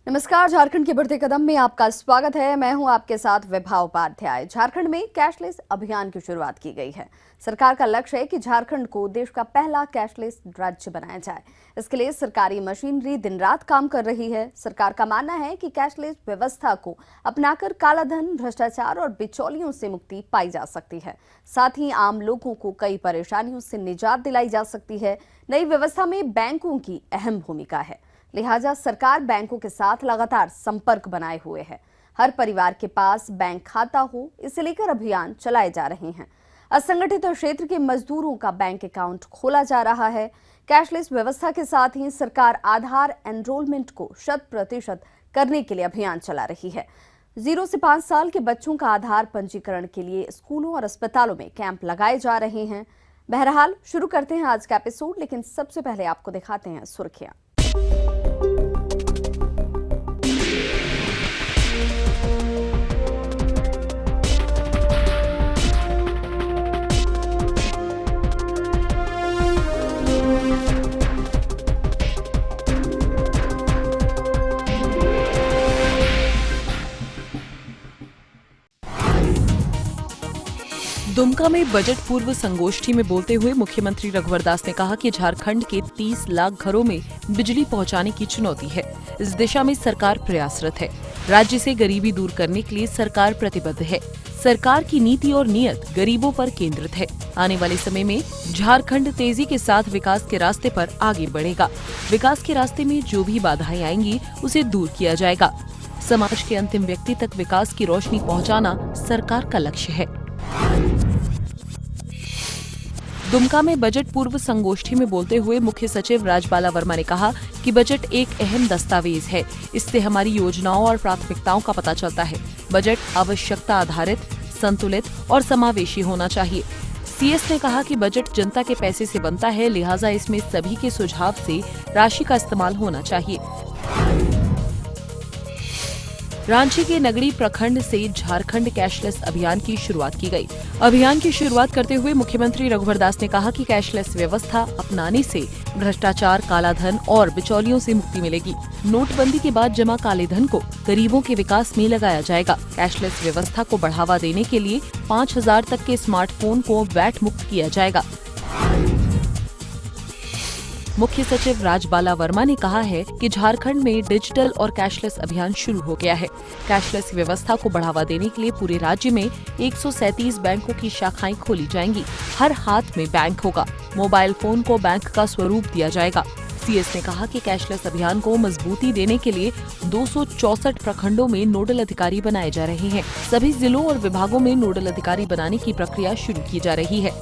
नमस्कार, झारखंड के बढ़ते कदम में आपका स्वागत है। मैं हूं आपके साथ विभा उपाध्याय। झारखंड में कैशलेस अभियान की शुरुआत की गई है। सरकार का लक्ष्य है कि झारखंड को देश का पहला कैशलेस राज्य बनाया जाए। इसके लिए सरकारी मशीनरी दिन रात काम कर रही है। सरकार का मानना है कि कैशलेस व्यवस्था को अपनाकर कालाधन, भ्रष्टाचार और बिचौलियों से मुक्ति पाई जा सकती है। साथ ही आम लोगों को कई परेशानियों से निजात दिलाई जा सकती है। नई व्यवस्था में बैंकों की अहम भूमिका है, लिहाजा सरकार बैंकों के साथ लगातार संपर्क बनाए हुए है। हर परिवार के पास बैंक खाता हो, इसे लेकर अभियान चलाए जा रहे हैं। असंगठित क्षेत्र के मजदूरों का बैंक अकाउंट खोला जा रहा है। कैशलेस व्यवस्था के साथ ही सरकार आधार एनरोलमेंट को 100% करने के लिए अभियान चला रही है। 0 से 5 साल के बच्चों का आधार पंजीकरण के लिए स्कूलों और अस्पतालों में कैंप लगाए जा रहे हैं। बहरहाल शुरू करते हैं आज का एपिसोड, लेकिन सबसे पहले आपको दिखाते हैं सुर्खियां। दुमका में बजट पूर्व संगोष्ठी में बोलते हुए मुख्यमंत्री रघुवर दास ने कहा कि झारखंड के 30 लाख घरों में बिजली पहुंचाने की चुनौती है। इस दिशा में सरकार प्रयासरत है। राज्य से गरीबी दूर करने के लिए सरकार प्रतिबद्ध है। सरकार की नीति और नियत गरीबों पर केंद्रित है। आने वाले समय में झारखंड तेजी के साथ विकास के रास्ते पर आगे बढ़ेगा। विकास के रास्ते में जो भी बाधाएं आएंगी उसे दूर किया जाएगा। समाज के अंतिम व्यक्ति तक विकास की रोशनी पहुँचाना सरकार का लक्ष्य है। दुमका में बजट पूर्व संगोष्ठी में बोलते हुए मुख्य सचिव राजबाला वर्मा ने कहा कि बजट एक अहम दस्तावेज है। इससे हमारी योजनाओं और प्राथमिकताओं का पता चलता है। बजट आवश्यकता आधारित, संतुलित और समावेशी होना चाहिए। सीएस ने कहा कि बजट जनता के पैसे से बनता है, लिहाजा इसमें सभी के सुझाव से राशि का इस्तेमाल होना चाहिए। रांची के नगड़ी प्रखंड से झारखंड कैशलेस अभियान की शुरुआत की गई। अभियान की शुरुआत करते हुए मुख्यमंत्री रघुवर दास ने कहा कि कैशलेस व्यवस्था अपनाने से भ्रष्टाचार, कालाधन और बिचौलियों से मुक्ति मिलेगी। नोटबंदी के बाद जमा काले धन को गरीबों के विकास में लगाया जाएगा। कैशलेस व्यवस्था को बढ़ावा देने के लिए 5000 तक के स्मार्टफोन को वैट मुक्त किया जाएगा। मुख्य सचिव राजबाला वर्मा ने कहा है कि झारखंड में डिजिटल और कैशलेस अभियान शुरू हो गया है। कैशलेस व्यवस्था को बढ़ावा देने के लिए पूरे राज्य में 137 बैंकों की शाखाएं खोली जाएंगी। हर हाथ में बैंक होगा। मोबाइल फोन को बैंक का स्वरूप दिया जाएगा। सीएस ने कहा कि कैशलेस अभियान को मजबूती देने के लिए 264 प्रखंडों में नोडल अधिकारी बनाए जा रहे हैं। सभी जिलों और विभागों में नोडल अधिकारी बनाने की प्रक्रिया शुरू की जा रही है।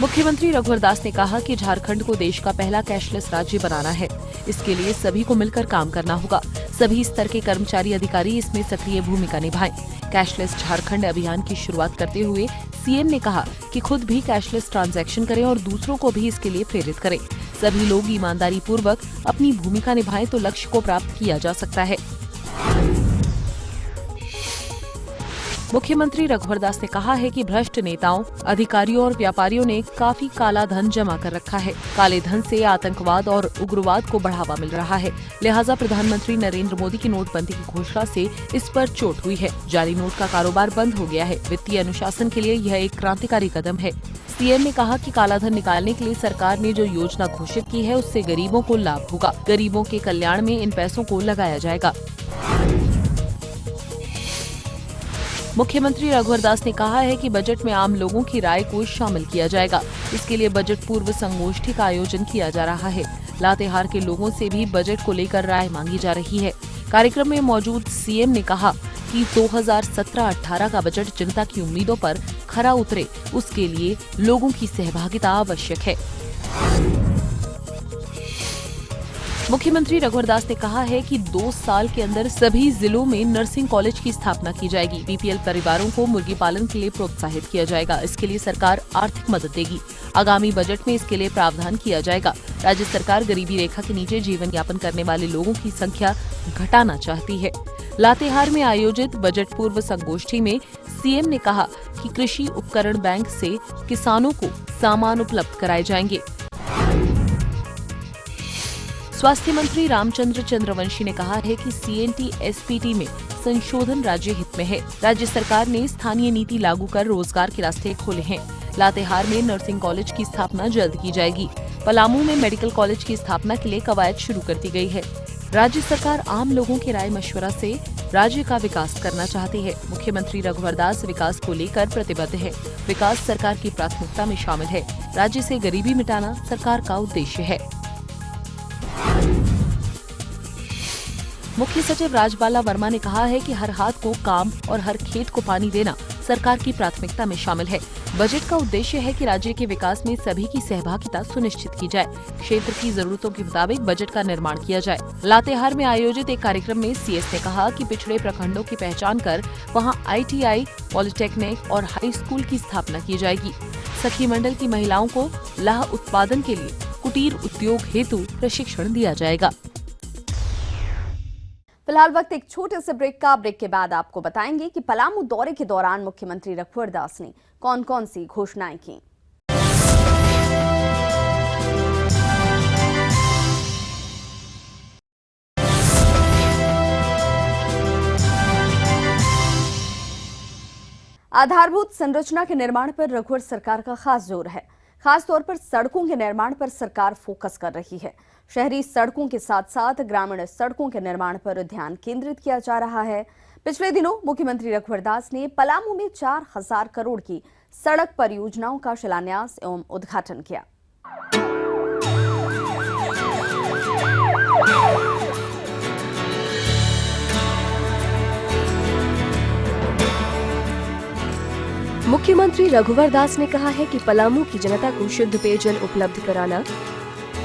मुख्यमंत्री रघुवर दास ने कहा कि झारखंड को देश का पहला कैशलेस राज्य बनाना है। इसके लिए सभी को मिलकर काम करना होगा। सभी स्तर के कर्मचारी अधिकारी इसमें सक्रिय भूमिका निभाएं। कैशलेस झारखंड अभियान की शुरुआत करते हुए सीएम ने कहा कि खुद भी कैशलेस ट्रांजैक्शन करें और दूसरों को भी इसके लिए प्रेरित करें। सभी लोग ईमानदारी पूर्वक अपनी भूमिका निभाएं तो लक्ष्य को प्राप्त किया जा सकता है। मुख्यमंत्री रघुवर दास ने कहा है कि भ्रष्ट नेताओं, अधिकारियों और व्यापारियों ने काफी काला धन जमा कर रखा है। काले धन से आतंकवाद और उग्रवाद को बढ़ावा मिल रहा है। लिहाजा प्रधानमंत्री नरेंद्र मोदी की नोटबंदी की घोषणा से इस पर चोट हुई है। जाली नोट का कारोबार बंद हो गया है। वित्तीय अनुशासन के लिए यह एक क्रांतिकारी कदम है। सीएम ने कहा कि कालाधन निकालने के लिए सरकार ने जो योजना घोषित की है उससे गरीबों को लाभ होगा। गरीबों के कल्याण में इन पैसों को लगाया जाएगा। मुख्यमंत्री रघुवर दास ने कहा है कि बजट में आम लोगों की राय को शामिल किया जाएगा। इसके लिए बजट पूर्व संगोष्ठी का आयोजन किया जा रहा है। लातेहार के लोगों से भी बजट को लेकर राय मांगी जा रही है। कार्यक्रम में मौजूद सीएम ने कहा कि 2017-18 का बजट जनता की उम्मीदों पर खरा उतरे, उसके लिए लोगों की सहभागिता आवश्यक है। मुख्यमंत्री रघुवर दास ने कहा है कि 2 साल के अंदर सभी जिलों में नर्सिंग कॉलेज की स्थापना की जाएगी। बीपीएल परिवारों को मुर्गी पालन के लिए प्रोत्साहित किया जाएगा। इसके लिए सरकार आर्थिक मदद देगी। आगामी बजट में इसके लिए प्रावधान किया जाएगा। राज्य सरकार गरीबी रेखा के नीचे जीवन यापन करने वाले लोगों की संख्या घटाना चाहती है। लातेहार में आयोजित बजट पूर्व संगोष्ठी में सीएम ने कहा कि कृषि उपकरण बैंक से किसानों को सामान उपलब्ध कराए जाएंगे। स्वास्थ्य मंत्री रामचंद्र चंद्रवंशी ने कहा है कि सीएनटी एसपीटी में संशोधन राज्य हित में है। राज्य सरकार ने स्थानीय नीति लागू कर रोजगार के रास्ते खोले हैं। लातेहार में नर्सिंग कॉलेज की स्थापना जल्द की जाएगी। पलामू में मेडिकल कॉलेज की स्थापना के लिए कवायद शुरू कर दी गई है। राज्य सरकार आम लोगों के राय मशवरा से राज्य का विकास करना चाहती है। मुख्यमंत्री रघुवर दास विकास को लेकर प्रतिबद्ध है। विकास सरकार की प्राथमिकता में शामिल है। राज्य से गरीबी मिटाना सरकार का उद्देश्य है। मुख्य सचिव राजबाला वर्मा ने कहा है कि हर हाथ को काम और हर खेत को पानी देना सरकार की प्राथमिकता में शामिल है। बजट का उद्देश्य है कि राज्य के विकास में सभी की सहभागिता सुनिश्चित की जाए। क्षेत्र की जरूरतों के मुताबिक बजट का निर्माण किया जाए। लातेहार में आयोजित एक कार्यक्रम में सीएस ने कहा कि पिछड़े प्रखंडों की पहचान कर वहां आईटीआई, पॉलिटेक्निक और हाई स्कूल की स्थापना की जाएगी। सखी मंडल की महिलाओं को लाह उत्पादन के लिए कुटीर उद्योग हेतु प्रशिक्षण दिया जाएगा। फिलहाल वक्त एक छोटे से ब्रेक का। ब्रेक के बाद आपको बताएंगे कि पलामू दौरे के दौरान मुख्यमंत्री रघुवर दास ने कौन कौन सी घोषणाएं की। आधारभूत संरचना के निर्माण पर रघुवर सरकार का खास जोर है। खास तौर पर सड़कों के निर्माण पर सरकार फोकस कर रही है। शहरी सड़कों के साथ साथ ग्रामीण सड़कों के निर्माण पर ध्यान केंद्रित किया जा रहा है। पिछले दिनों मुख्यमंत्री रघुवर दास ने पलामू में 4000 करोड़ की सड़क परियोजनाओं का शिलान्यास एवं उद्घाटन किया। मुख्यमंत्री रघुवर दास ने कहा है कि पलामू की जनता को शुद्ध पेयजल उपलब्ध कराना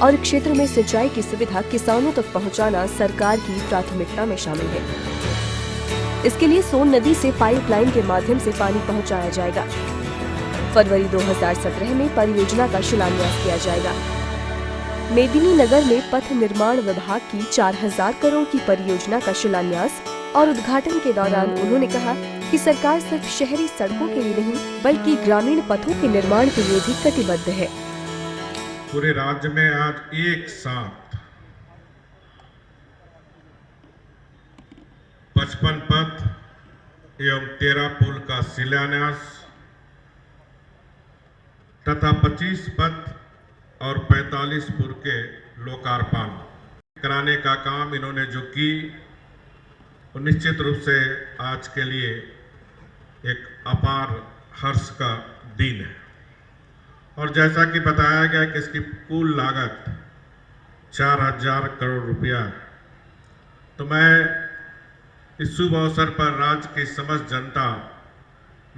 और क्षेत्र में सिंचाई की सुविधा किसानों तक पहुंचाना सरकार की प्राथमिकता में शामिल है। इसके लिए सोन नदी से पाइपलाइन के माध्यम से पानी पहुंचाया जाएगा। फरवरी 2017 में परियोजना का शिलान्यास किया जाएगा। मेदिनीनगर में पथ निर्माण विभाग की 4000 करोड़ की परियोजना का शिलान्यास और उद्घाटन के दौरान उन्होंने कहा कि सरकार सिर्फ शहरी सड़कों के लिए नहीं बल्कि ग्रामीण पथों के निर्माण के लिए भी कटिबद्ध है। पूरे राज्य में आज एक साथ 55 पथ एवं 13 पुल का शिलान्यास तथा 25 पथ और 45 पुल के लोकार्पण कराने का काम इन्होंने जो की, निश्चित रूप से आज के लिए एक अपार हर्ष का दिन है। और जैसा कि बताया गया कि इसकी कुल लागत 4000 करोड़ रुपया है। तो मैं इस शुभ अवसर पर राज्य की समस्त जनता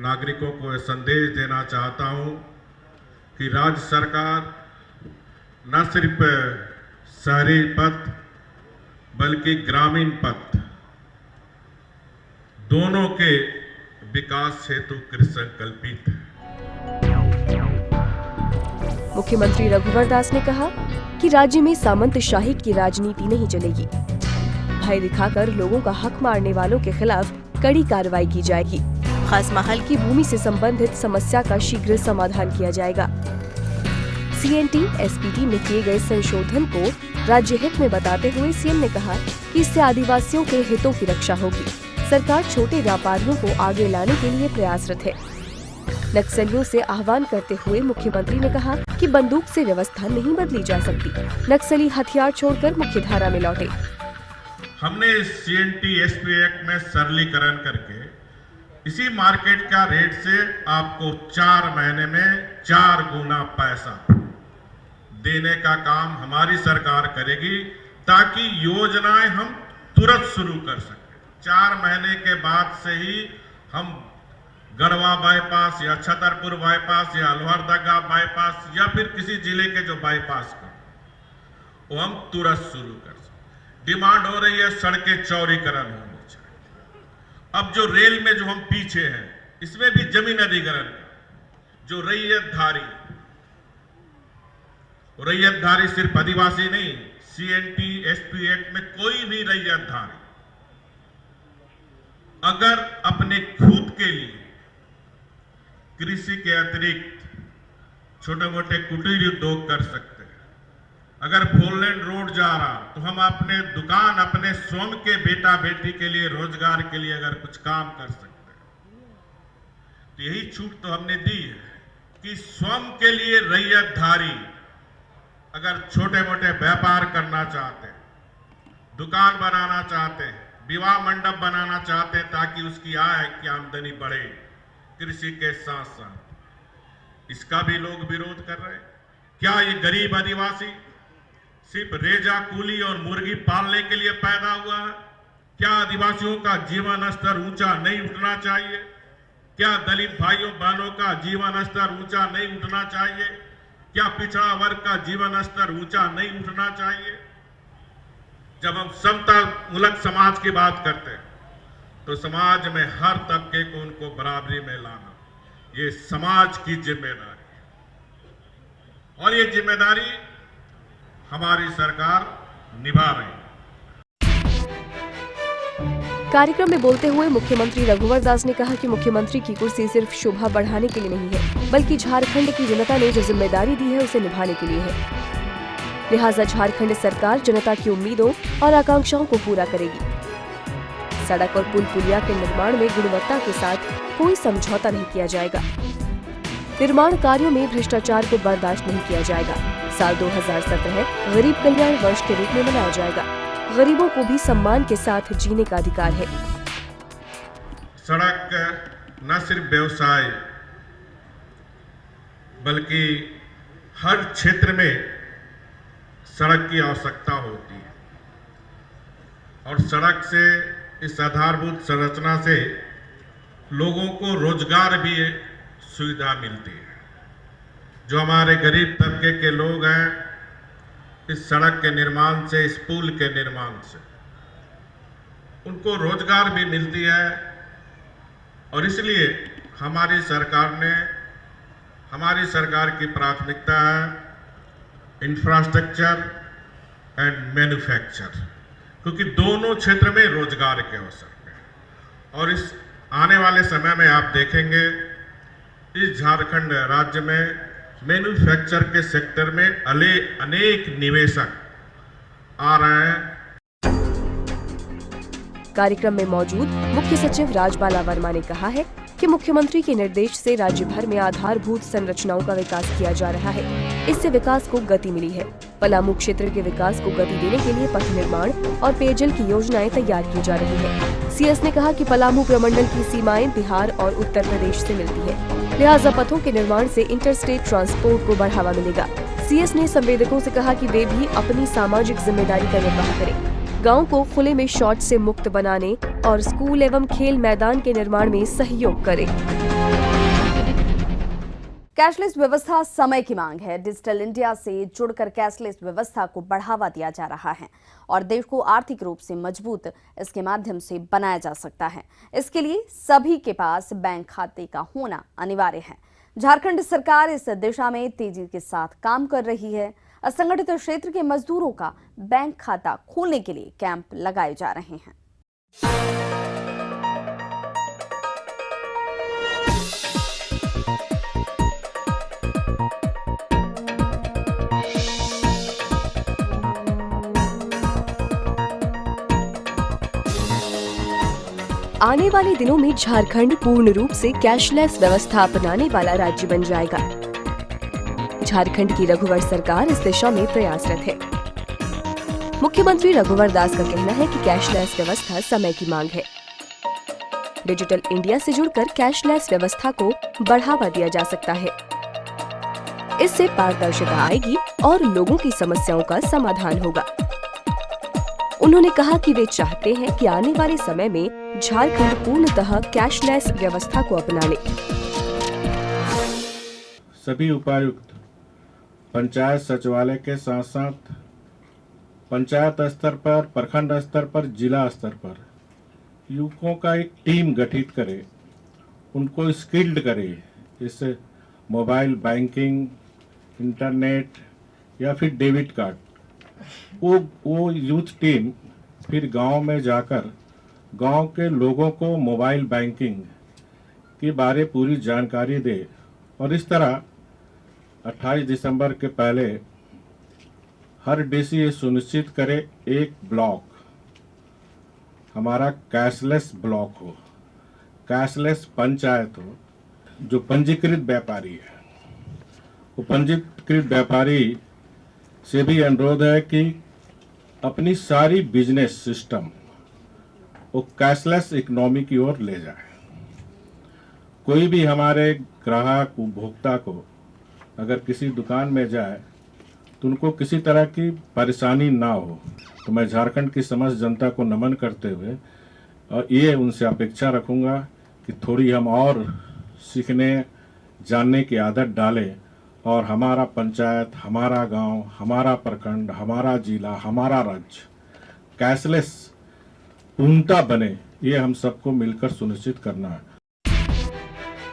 नागरिकों को यह संदेश देना चाहता हूं कि राज्य सरकार न सिर्फ शहरी पथ बल्कि ग्रामीण पथ दोनों के विकास हेतु कृतसंकल्पित है। मुख्यमंत्री रघुवर दास ने कहा कि राज्य में सामंतशाही की राजनीति नहीं चलेगी। भय दिखाकर लोगों का हक मारने वालों के खिलाफ कड़ी कार्रवाई की जाएगी। खास महल की भूमि से संबंधित समस्या का शीघ्र समाधान किया जाएगा। सीएनटी एसपीटी में किए गए संशोधन को राज्य हित में बताते हुए सीएम ने कहा कि इससे आदिवासियों के हितों की रक्षा होगी। सरकार छोटे व्यापारियों को आगे लाने के लिए प्रयासरत है। नक्सलियों से आह्वान करते हुए मुख्यमंत्री ने कहा कि बंदूक से व्यवस्था नहीं बदली जा सकती। नक्सली हथियार छोड़कर मुख्य धारा में लौटे। हमने सीएनटी एसपी एक्ट में सरलीकरण करके इसी मार्केट का रेट से आपको 4 महीने में 4 गुना पैसा देने का काम हमारी सरकार करेगी, ताकि योजनाएं हम तुरंत शुरू कर सकें। 4 महीने के बाद से ही हम गढ़वा बाईपास या छतरपुर बाईपास या लोहरदगा बाईपास या फिर किसी जिले के जो बाईपास का वो हम तुरंत शुरू कर सकते। डिमांड हो रही है सड़कें चौड़ीकरण होनी चाहिए। अब जो रेल में जो हम पीछे हैं इसमें भी जमीन अधिग्रहण जो रैयतधारी सिर्फ आदिवासी नहीं, सीएनटी एसपी एक्ट में कोई भी रैयतधारी अगर अपने खुद के लिए कृषि के अतिरिक्त छोटे मोटे कुटीर उद्योग कर सकते हैं अगर फोर लेन रोड जा रहा तो हम अपने दुकान, अपने स्वयं के बेटा बेटी के लिए, रोजगार के लिए अगर कुछ काम कर सकते हैं, तो यही छूट तो हमने दी है कि स्वयं के लिए रैयतधारी अगर छोटे मोटे व्यापार करना चाहते हैं, दुकान बनाना चाहते हैं, विवाह मंडप बनाना चाहते हैं, ताकि उसकी आय की आमदनी बढ़े कृषि के साथ साथ, इसका भी लोग विरोध कर रहे हैं। क्या ये गरीब आदिवासी सिर्फ रेजा कूली और मुर्गी पालने के लिए पैदा हुआ है? क्या आदिवासियों का जीवन स्तर ऊंचा नहीं उठना चाहिए? क्या दलित भाइयों बहनों का जीवन स्तर ऊंचा नहीं उठना चाहिए? क्या पिछड़ा वर्ग का जीवन स्तर ऊंचा नहीं उठना चाहिए? जब हम समता मूलक समाज की बात करते हैं तो समाज में हर तबके को उनको बराबरी में लाना, ये समाज की जिम्मेदारी है और ये जिम्मेदारी हमारी सरकार निभा रही है। कार्यक्रम में बोलते हुए मुख्यमंत्री रघुवर दास ने कहा कि मुख्यमंत्री की कुर्सी सिर्फ शोभा बढ़ाने के लिए नहीं है, बल्कि झारखंड की जनता ने जो जिम्मेदारी दी है उसे निभाने के लिए है। लिहाजा झारखंड सरकार जनता की उम्मीदों और आकांक्षाओं को पूरा करेगी। सड़क और पुल पुलिया के निर्माण में गुणवत्ता के साथ कोई समझौता नहीं किया जाएगा। निर्माण कार्यों में भ्रष्टाचार को बर्दाश्त नहीं किया जाएगा। साल 2017 गरीब कल्याण वर्ष के रूप में मनाया जाएगा। गरीबों को भी सम्मान के साथ जीने का अधिकार है। सड़क न सिर्फ व्यवसाय बल्कि हर क्षेत्र में सड़क की आवश्यकता होती है और सड़क से, इस आधारभूत संरचना से लोगों को रोजगार भी सुविधा मिलती है। जो हमारे गरीब तबके के लोग हैं, इस सड़क के निर्माण से, इस पुल के निर्माण से उनको रोजगार भी मिलती है और इसलिए हमारी सरकार की प्राथमिकता है इंफ्रास्ट्रक्चर एंड मैन्युफैक्चर, क्योंकि दोनों क्षेत्र में रोजगार के अवसर हैं और इस आने वाले समय में आप देखेंगे इस झारखंड राज्य में मैन्युफैक्चर के सेक्टर में अनेक निवेशक आ रहे हैं। कार्यक्रम में मौजूद मुख्य सचिव राजबाला वर्मा ने कहा है कि मुख्यमंत्री के निर्देश से राज्य भर में आधारभूत संरचनाओं का विकास किया जा रहा है। इससे विकास को गति मिली है। पलामू क्षेत्र के विकास को गति देने के लिए पथ निर्माण और पेयजल की योजनाएं तैयार की जा रही है। सीएस ने कहा कि पलामू प्रमंडल की सीमाएं बिहार और उत्तर प्रदेश से मिलती है, लिहाजा पथों के निर्माण से इंटरस्टेट ट्रांसपोर्ट को बढ़ावा मिलेगा। सीएस ने संवेदकों से कहा कि वे भी अपनी सामाजिक जिम्मेदारी का निर्वाह करें। गांव को खुले में शौच से मुक्त बनाने और स्कूल एवं खेल मैदान के निर्माण में सहयोग करें। कैशलेस व्यवस्था समय की मांग है। डिजिटल इंडिया से जुड़कर कैशलेस व्यवस्था को बढ़ावा दिया जा रहा है और देश को आर्थिक रूप से मजबूत इसके माध्यम से बनाया जा सकता है। इसके लिए सभी के पास बैंक खाते का होना अनिवार्य है। झारखंड सरकार इस दिशा में तेजी के साथ काम कर रही है। असंगठित क्षेत्र के मजदूरों का बैंक खाता खोलने के लिए कैंप लगाए जा रहे हैं। आने वाले दिनों में झारखंड पूर्ण रूप से कैशलेस व्यवस्था अपनाने वाला राज्य बन जाएगा। झारखंड की रघुवर सरकार इस दिशा में प्रयासरत है। मुख्यमंत्री रघुवर दास का कहना है कि कैशलेस व्यवस्था समय की मांग है। डिजिटल इंडिया से जुड़कर कैशलेस व्यवस्था को बढ़ावा दिया जा सकता है। इससे पारदर्शिता आएगी और लोगों की समस्याओं का समाधान होगा। उन्होंने कहा कि वे चाहते हैं कि आने वाले समय में झारखंड पूर्णतः कैशलेस व्यवस्था को अपना ले। सभी उपायुक्त, पंचायत सचिवालय के साथ साथ पंचायत स्तर पर, प्रखंड स्तर पर, जिला स्तर पर युवकों का एक टीम गठित करे, उनको स्किल्ड करे। जैसे मोबाइल बैंकिंग, इंटरनेट या फिर डेबिट कार्ड, वो यूथ टीम फिर गांव में जाकर गांव के लोगों को मोबाइल बैंकिंग के बारे पूरी जानकारी दे और इस तरह 28 दिसंबर के पहले हर डीसी ये सुनिश्चित करे एक ब्लॉक हमारा कैशलेस ब्लॉक हो, कैशलेस पंचायत हो। जो पंजीकृत व्यापारी है वो पंजीकृत व्यापारी से भी अनुरोध है कि अपनी सारी बिजनेस सिस्टम वो कैशलेस इकोनॉमी की ओर ले जाए। कोई भी हमारे ग्राहक उपभोक्ता को अगर किसी दुकान में जाए तो उनको किसी तरह की परेशानी ना हो। तो मैं झारखंड की समस्त जनता को नमन करते हुए और ये उनसे अपेक्षा रखूंगा कि थोड़ी हम और सीखने जानने की आदत डालें और हमारा पंचायत, हमारा गांव, हमारा प्रखंड, हमारा जिला, हमारा राज्य कैशलेस पूर्णता बने, ये हम सबको मिलकर सुनिश्चित करना है।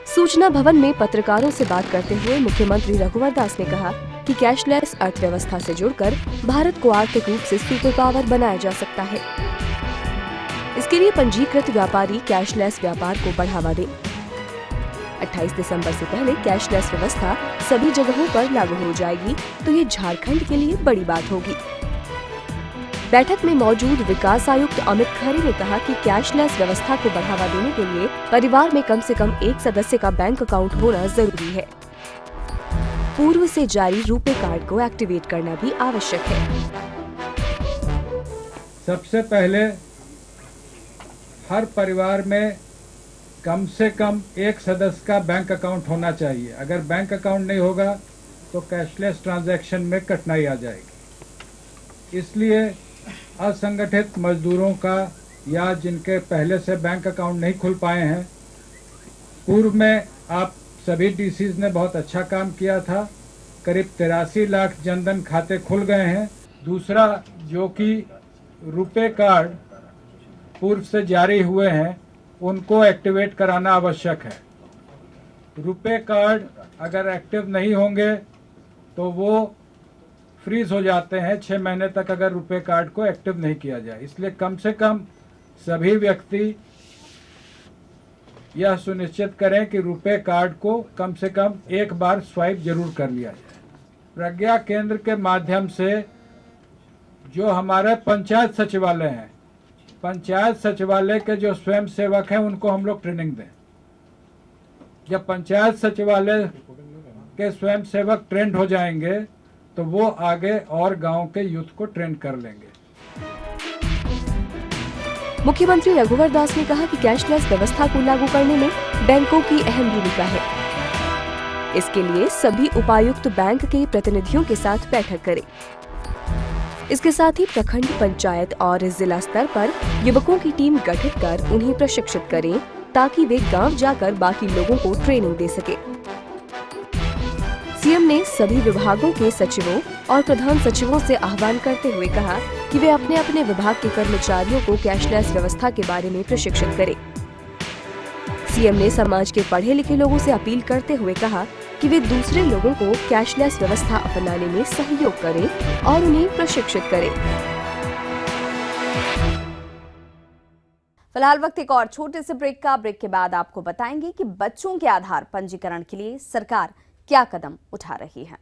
सूचना भवन में पत्रकारों से बात करते हुए मुख्यमंत्री रघुवर दास ने कहा कि कैशलेस अर्थव्यवस्था से जुड़कर भारत को आर्थिक रूप से सुपर पावर बनाया जा सकता है। इसके लिए पंजीकृत व्यापारी कैशलेस व्यापार को बढ़ावा दें। 28 दिसंबर से पहले कैशलेस व्यवस्था सभी जगहों पर लागू हो जाएगी तो ये झारखंड के लिए बड़ी बात होगी। बैठक में मौजूद विकास आयुक्त अमित खरे ने कहा कि कैशलेस व्यवस्था को बढ़ावा देने के लिए परिवार में कम से कम एक सदस्य का बैंक अकाउंट होना जरूरी है। पूर्व से जारी रुपे कार्ड को एक्टिवेट करना भी आवश्यक है। सबसे पहले हर परिवार में कम से कम एक सदस्य का बैंक अकाउंट होना चाहिए। अगर बैंक अकाउंट नहीं होगा तो कैशलेस ट्रांजैक्शन में कठिनाई आ जाएगी। इसलिए असंगठित मजदूरों का या जिनके पहले से बैंक अकाउंट नहीं खुल पाए हैं, पूर्व में आप सभी डीसीज ने बहुत अच्छा काम किया था। करीब 83 लाख जनधन खाते खुल गए हैं। दूसरा, जो कि रुपे कार्ड पूर्व से जारी हुए हैं उनको एक्टिवेट कराना आवश्यक है। रुपे कार्ड अगर एक्टिव नहीं होंगे तो वो फ्रीज हो जाते हैं 6 महीने तक अगर रुपे कार्ड को एक्टिव नहीं किया जाए। इसलिए कम से कम सभी व्यक्ति यह सुनिश्चित करें कि रुपे कार्ड को कम से कम एक बार स्वाइप जरूर कर लिया जाए। प्रज्ञा केंद्र के माध्यम से जो हमारे पंचायत सचिवालय हैं, पंचायत सचिवालय के जो स्वयं सेवक हैं उनको हम लोग ट्रेनिंग दें। जब पंचायत सचिवालय के स्वयं सेवक ट्रेंड हो जाएंगे तो वो आगे और गांव के यूथ को ट्रेंड कर लेंगे। मुख्यमंत्री रघुवर दास ने कहा कि कैशलेस व्यवस्था को लागू करने में बैंकों की अहम भूमिका है। इसके लिए सभी उपायुक्त बैंक के प्रतिनिधियों के साथ बैठक करें। इसके साथ ही प्रखंड, पंचायत और जिला स्तर पर युवकों की टीम गठित कर उन्हें प्रशिक्षित करें ताकि वे गांव जाकर बाकी लोगों को ट्रेनिंग दे सके। सीएम ने सभी विभागों के सचिवों और प्रधान सचिवों से आह्वान करते हुए कहा कि वे अपने अपने विभाग के कर्मचारियों को कैशलेस व्यवस्था के बारे में प्रशिक्षित करें। सीएम ने समाज के पढ़े लिखे लोगों से अपील करते हुए कहा कि वे दूसरे लोगों को कैशलेस व्यवस्था अपनाने में सहयोग करें और उन्हें प्रशिक्षित करें। फिलहाल वक्त एक और छोटे से ब्रेक का। ब्रेक के बाद आपको बताएंगे कि बच्चों के आधार पंजीकरण के लिए सरकार क्या कदम उठा रही है।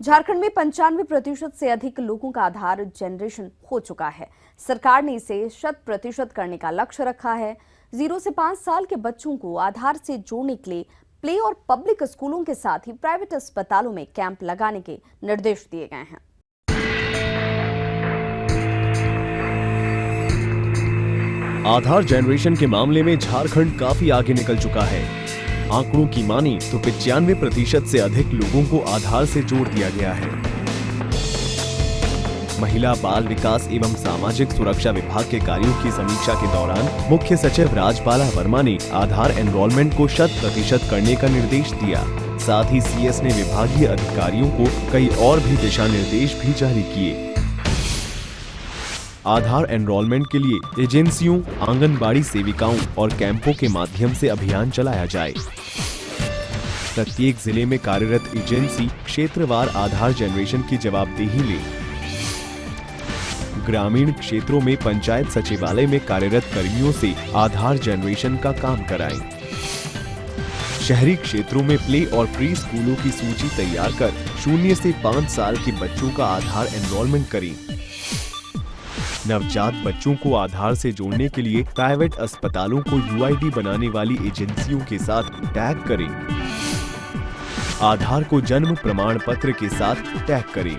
झारखंड में 95% से अधिक लोगों का आधार जनरेशन हो चुका है। सरकार ने इसे 100% करने का लक्ष्य रखा है। 0 से 5 साल के बच्चों को आधार से जोड़ने के लिए प्ले और पब्लिक स्कूलों के साथ ही प्राइवेट अस्पतालों में कैंप लगाने के निर्देश दिए गए हैं। आधार जनरेशन के मामले में झारखंड काफी आगे निकल चुका है। आंकड़ों की मानी तो 95% से अधिक लोगों को आधार से जोड़ दिया गया है। महिला बाल विकास एवं सामाजिक सुरक्षा विभाग के कार्यों की समीक्षा के दौरान मुख्य सचिव राजबाला वर्मा ने आधार एनरोलमेंट को 100% करने का निर्देश दिया। साथ ही सीएस ने विभागीय अधिकारियों को कई और भी दिशा निर्देश भी जारी किए। आधार एनरोलमेंट के लिए एजेंसियों, आंगनबाड़ी सेविकाओं और कैंपों के माध्यम से अभियान चलाया जाए। प्रत्येक जिले में कार्यरत एजेंसी क्षेत्रवार आधार जनरेशन की जवाबदेही ले। ग्रामीण क्षेत्रों में पंचायत सचिवालय में कार्यरत कर्मियों से आधार जनरेशन का काम कराएं। शहरी क्षेत्रों में प्ले और प्री स्कूलों की सूची तैयार कर 0 से 5 साल के बच्चों का आधार एनरोलमेंट करें। नवजात बच्चों को आधार से जोड़ने के लिए प्राइवेट अस्पतालों को यूआईडी बनाने वाली एजेंसियों के साथ टैग करें। आधार को जन्म प्रमाण पत्र के साथ टैग करें।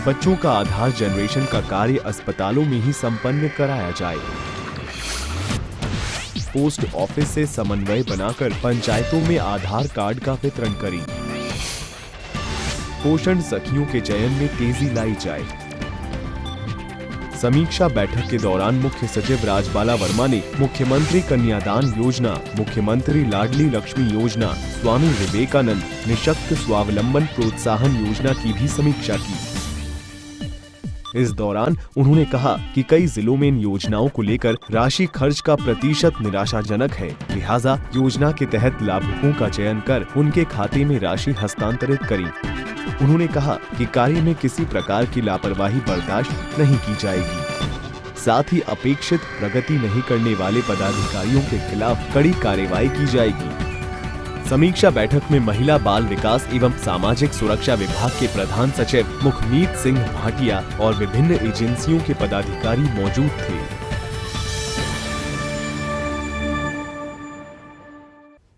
बच्चों का आधार जनरेशन का कार्य अस्पतालों में ही संपन्न कराया जाए। पोस्ट ऑफिस से समन्वय बनाकर पंचायतों में आधार कार्ड का वितरण करें। पोषण सखियों के चयन में तेजी लाई जाए। समीक्षा बैठक के दौरान मुख्य सचिव राजबाला वर्मा ने मुख्यमंत्री कन्यादान योजना, मुख्यमंत्री लाडली लक्ष्मी योजना, स्वामी विवेकानंद निःशक्त स्वावलंबन प्रोत्साहन योजना की भी समीक्षा की। इस दौरान उन्होंने कहा कि कई जिलों में इन योजनाओं को लेकर राशि खर्च का प्रतिशत निराशाजनक है, लिहाजा योजना के तहत लाभुकों का चयन कर उनके खाते में राशि हस्तांतरित करें। उन्होंने कहा कि कार्य में किसी प्रकार की लापरवाही बर्दाश्त नहीं की जाएगी। साथ ही अपेक्षित प्रगति नहीं करने वाले पदाधिकारियों के खिलाफ कड़ी कार्रवाई की जाएगी। समीक्षा बैठक में महिला बाल विकास एवं सामाजिक सुरक्षा विभाग के प्रधान सचिव मुखमीत सिंह भाटिया और विभिन्न एजेंसियों के पदाधिकारी मौजूद थे।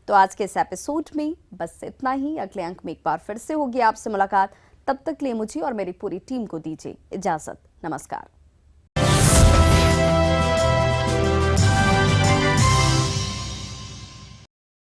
तो आज के इस एपिसोड में बस इतना ही। अगले अंक में एक बार फिर से होगी आपसे मुलाकात। तब तक के लिए मुझे और मेरी पूरी टीम को दीजिए इजाजत। नमस्कार।